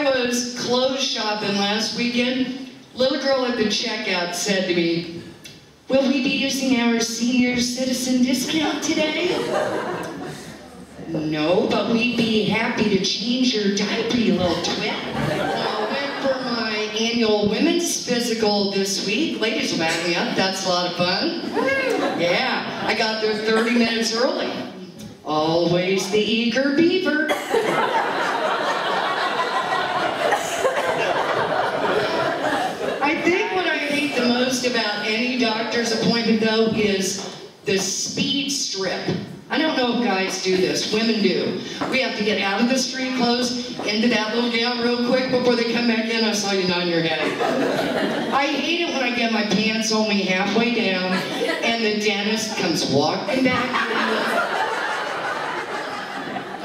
was clothes shopping last weekend, little girl at the checkout said to me, "Will we be using our senior citizen discount today?" "No, but we'd be happy to change your diaper, you little twit." I went for my annual women's physical this week. Ladies will back me up, that's a lot of fun. Yeah, I got there 30 minutes early. Always the eager beaver. I think what I hate the most about any doctor's appointment, though, is the speed strip. I don't know if guys do this, women do. We have to get out of the street clothes, into that little gown real quick before they come back in. I saw you nod your head. I hate it when I get my pants only halfway down and the dentist comes walking back in.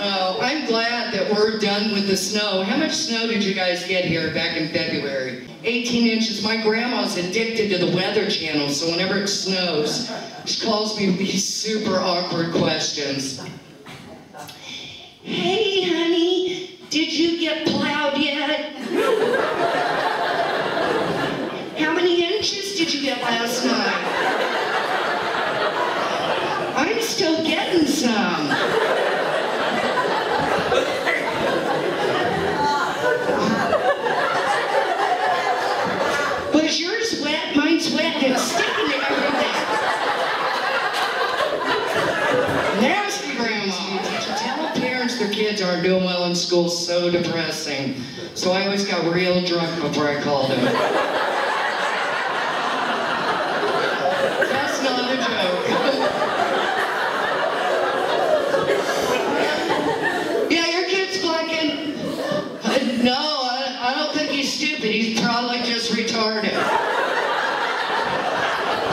Oh, I'm glad that we're done with the snow. How much snow did you guys get here back in February? 18 inches. My grandma's addicted to the Weather Channel, so whenever it snows, she calls me with these super awkward questions. "Hey, honey, did you get plowed yet? How many inches did you get last night?" "I'm still getting some." "Was yours wet? Mine's wet. It's sticking to everything." Nasty grandma. Tell parents their kids aren't doing well in school, so depressing. So I always got real drunk before I called them. That's not a joke. "Yeah, your kid's blanking." "No, I don't think he's stupid. He's probably just retarded."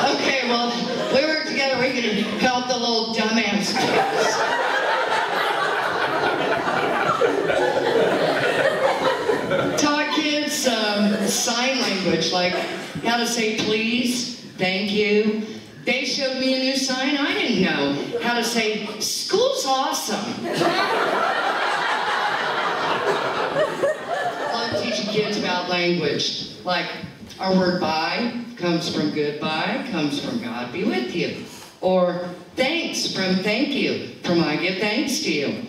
"Okay, well, we work together. We can help the little dumbass kids." Taught kids sign language, like how to say please, thank you. They showed me a new sign I didn't know. How to say, "School's awesome." Love teaching kids about language. Like, our word bye comes from goodbye, comes from God be with you. Or thanks from thank you, from I give thanks to you.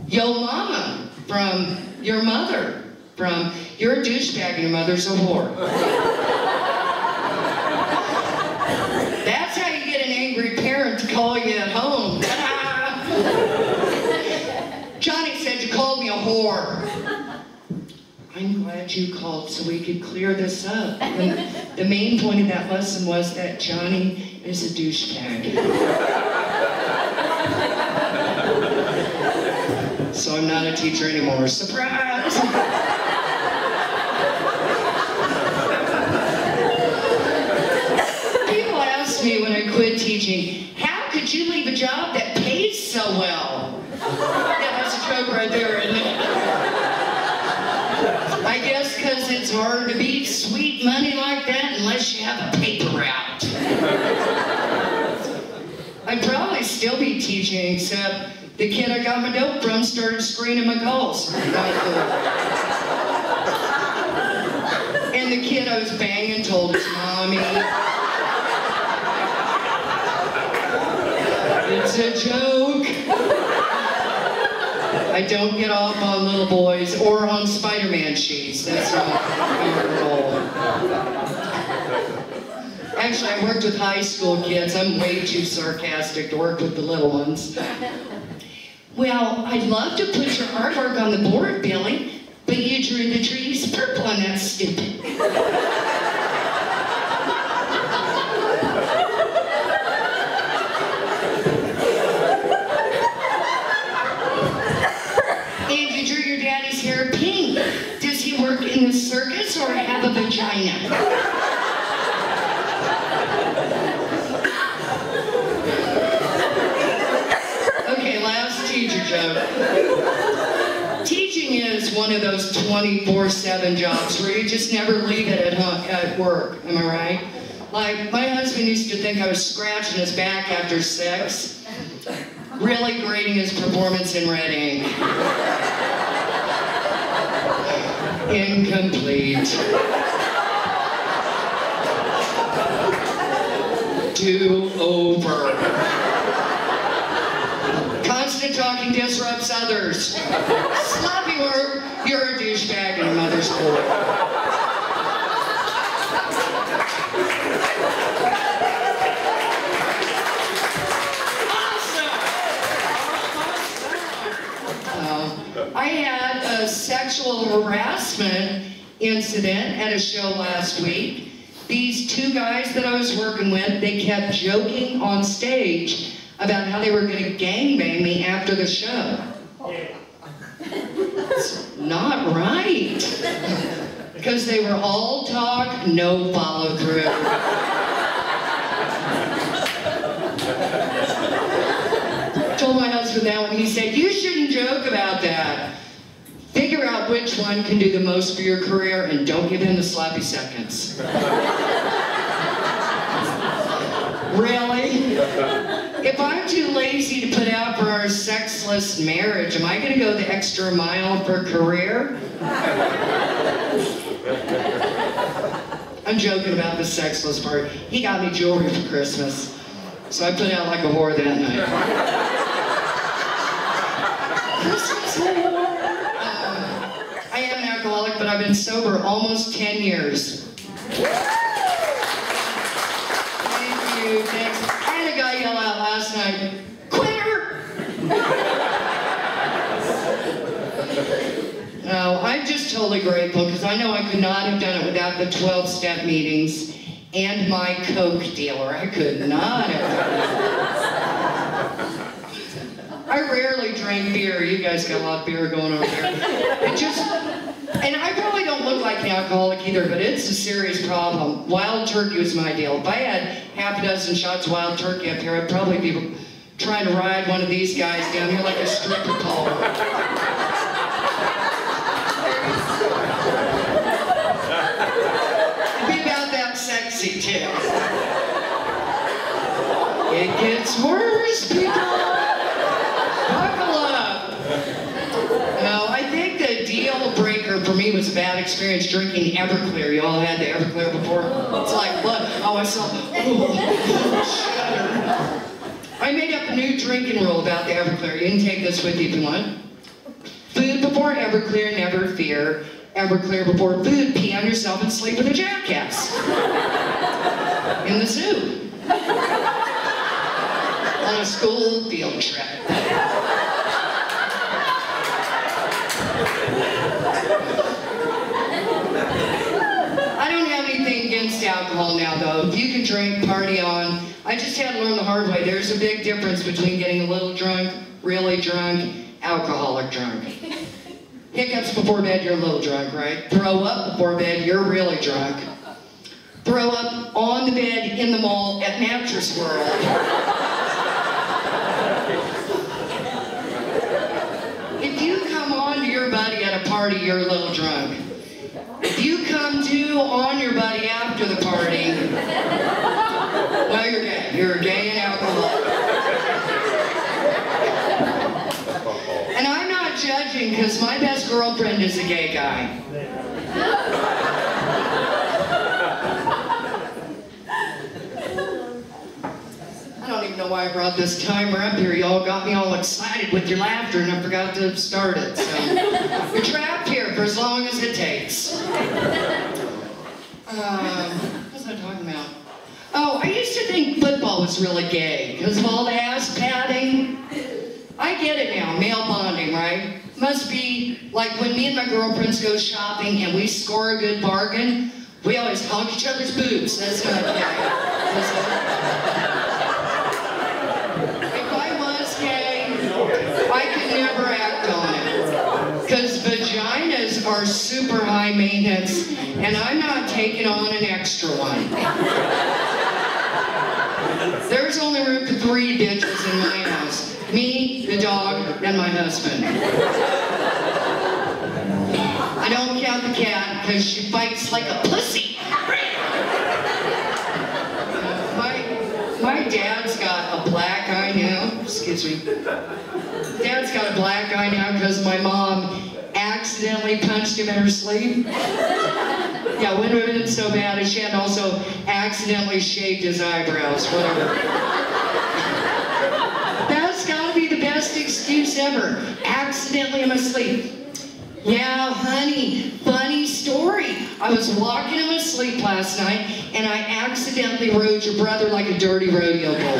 Yo mama from your mother, from you're a douchebag and your mother's a whore. That's how you get an angry parent to call you at home. "Johnny said you called me a whore." "I'm glad you called so we could clear this up. The main point of that lesson was that Johnny is a douchebag." So I'm not a teacher anymore. Surprise! People ask me when I quit teaching, "How could you leave a job that pays so well?" Yeah, that's a joke right there, isn't it? I guess because it's hard to beat sweet money like that unless you have a paper route. I'd probably still be teaching, except the kid I got my dope from started screening my calls. And the kid I was banging told his mommy. It's a joke. I don't get off on little boys or on Spider-Man sheets. That's not our goal. Actually, I worked with high school kids. I'm way too sarcastic to work with the little ones. "Well, I'd love to put your artwork on the board, Billy, but you drew the trees purple and that's stupid." "And you drew your daddy's hair pink. Does he work in the circus or have a vagina?" Okay, last teacher joke. Teaching is one of those 24/7 jobs where you just never leave it at work, am I right? Like, my husband used to think I was scratching his back after sex, really grading his performance in red ink. Incomplete. Do over. Constant talking disrupts others. Sloppy work, you're a douchebag in mother's court. I had a sexual harassment incident at a show last week. These two guys that I was working with, they kept joking on stage about how they were going to gangbang me after the show. It's not right. Because they were all talk, no follow through. Told my husband that when he said, you shouldn't joke about that. Figure out which one can do the most for your career and don't give him the sloppy seconds. Really? If I'm too lazy to put out for our sexless marriage, am I going to go the extra mile for career? I'm joking about the sexless part. He got me jewelry for Christmas, so I put out like a whore that night. Christmas whore! I am an alcoholic, but I've been sober almost 10 years. Thank you, thanks. I had a guy yell out last night, quitter! No, I'm just totally grateful because I know I could not have done it without the 12-step meetings and my Coke dealer. I could not have done it. I rarely drink beer. You guys got a lot of beer going on there. And I probably don't look like an alcoholic either, but it's a serious problem. Wild turkey was my deal. If I had half a dozen shots of wild turkey up here, I'd probably be trying to ride one of these guys down here like a stripper pole. It'd be about that sexy, too. It gets worse, people. Buckle up. No, I think the deal breaker for me was a bad experience drinking Everclear. You all had the Everclear before? It's like, look, oh, I saw, shudder. I made up a new drinking rule about the Everclear. You can take this with you if you want. Food before Everclear, never fear. Everclear before food, pee on yourself and sleep with a jackass. In the zoo. On a school field trip. I don't have anything against alcohol now, though. If you can drink, party on. I just had to learn the hard way. There's a big difference between getting a little drunk, really drunk, alcoholic drunk. Hiccups before bed, you're a little drunk, right? Throw up before bed, you're really drunk. Throw up on the bed in the mall at Mattress World. If you come on to your buddy at a party, you're a little drunk. If you come to on your buddy after the party, well, you're gay. You're gay and alcoholic. And I'm not judging because my best girlfriend is a gay guy. I don't even know why I brought this timer up here. Y'all got me all excited with your laughter and I forgot to start it. So you're trapped here for as long as it takes. What was I talking about? Oh, I used to think football was really gay because of all the ass padding. I get it now, male bonding, right? Must be like when me and my girlfriends go shopping and we score a good bargain, we always hug each other's boobs. That's not gay. If I was gay, I could never act on it. Because vaginas are super high maintenance and I'm not taking on an extra one. There's only room for 3 bitches in my house. Me, the dog, and my husband. I don't count the cat because she fights like a pussy. My dad's got a black eye now. Excuse me. Dad's got a black eye now because my mom acts accidentally punched him in her sleep. Yeah, wouldn't have been so bad if she had also accidentally shaved his eyebrows, whatever. That's gotta be the best excuse ever. Accidentally in my sleep. Yeah, honey, funny story. I was walking in my sleep last night and I accidentally rode your brother like a dirty rodeo bull.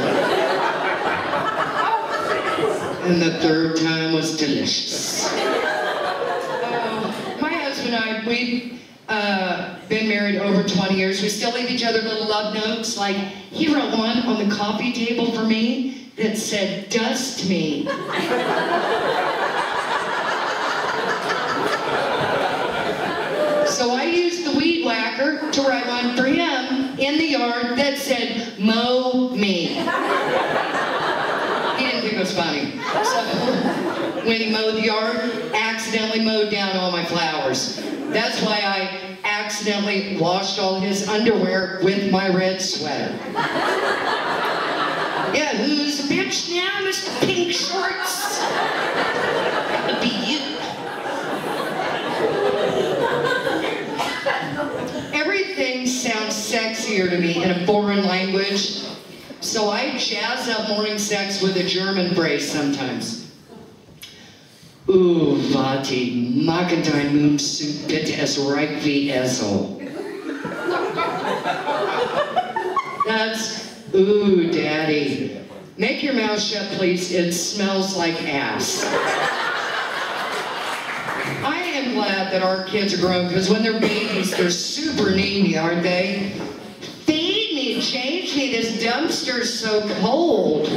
And the third time was delicious. My husband and I, we've been married over 20 years. We still leave each other little love notes. Like, he wrote one on the coffee table for me that said, "Dust me." So I used the weed whacker to write one for him in the yard that said, "Mow me." He didn't think it was funny. So when he mowed the yard, accidentally mowed down all my flowers. That's why I accidentally washed all his underwear with my red sweater. Yeah, who's the bitch now, Mr. Pink Shorts? That'd be you. Everything sounds sexier to me in a foreign language, so I jazz up morning sex with a German phrase sometimes. Warte, mag dein Mund bitte es reich wie Esel. That's, ooh, daddy. Make your mouth shut, please. It smells like ass. I am glad that our kids are grown, because when they're babies, they're super needy, aren't they? Feed me, change me, this dumpster's so cold.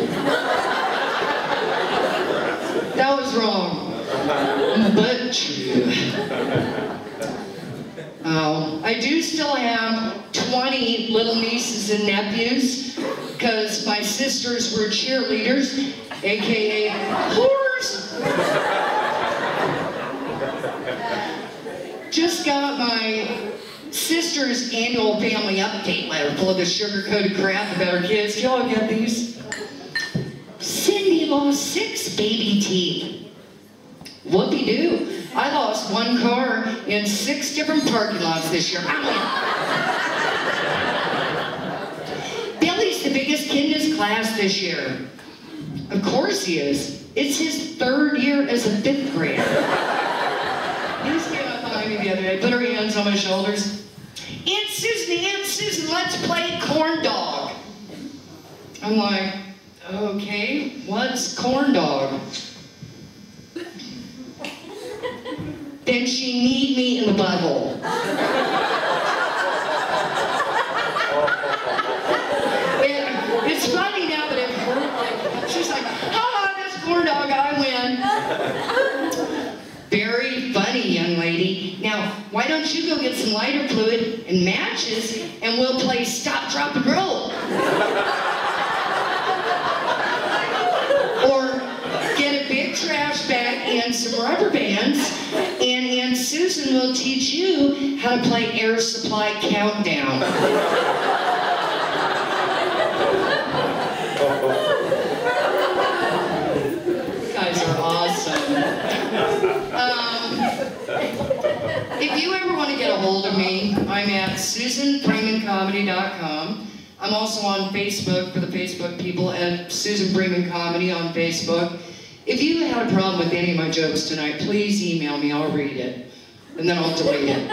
That was wrong, but true. I do still have 20 little nieces and nephews, because my sisters were cheerleaders, aka whores. Just got my sister's annual family update letter full of the sugar-coated crap about her kids. Do y'all get these? Cindy lost 6 baby teeth. Whoopie-doo. I lost 1 car in 6 different parking lots this year. I win. Billy's the biggest kid in his class this year. Of course he is. It's his 3rd year as a 5th grader. He just came up behind me the other day, put her hands on my shoulders. Aunt Susan, let's play corn dog. I'm like, okay, what's corn dog? Then she kneed me in the butthole. And it's funny now that I've heard, like, she's like, "Ha, that's corn dog, I win." Very funny, young lady. Now, why don't you go get some lighter fluid and matches, and we'll play stop, drop, and roll. Or get a big trash bag and some rubber bands, and Aunt Susan will teach you how to play Air Supply Countdown. You guys are awesome. If you ever want to get a hold of me, I'm at SusanFreemanComedy.com. I'm also on Facebook for the Facebook people at Susan Freeman Comedy on Facebook. If you had a problem with any of my jokes tonight, please email me. I'll read it. And then I'll delete it.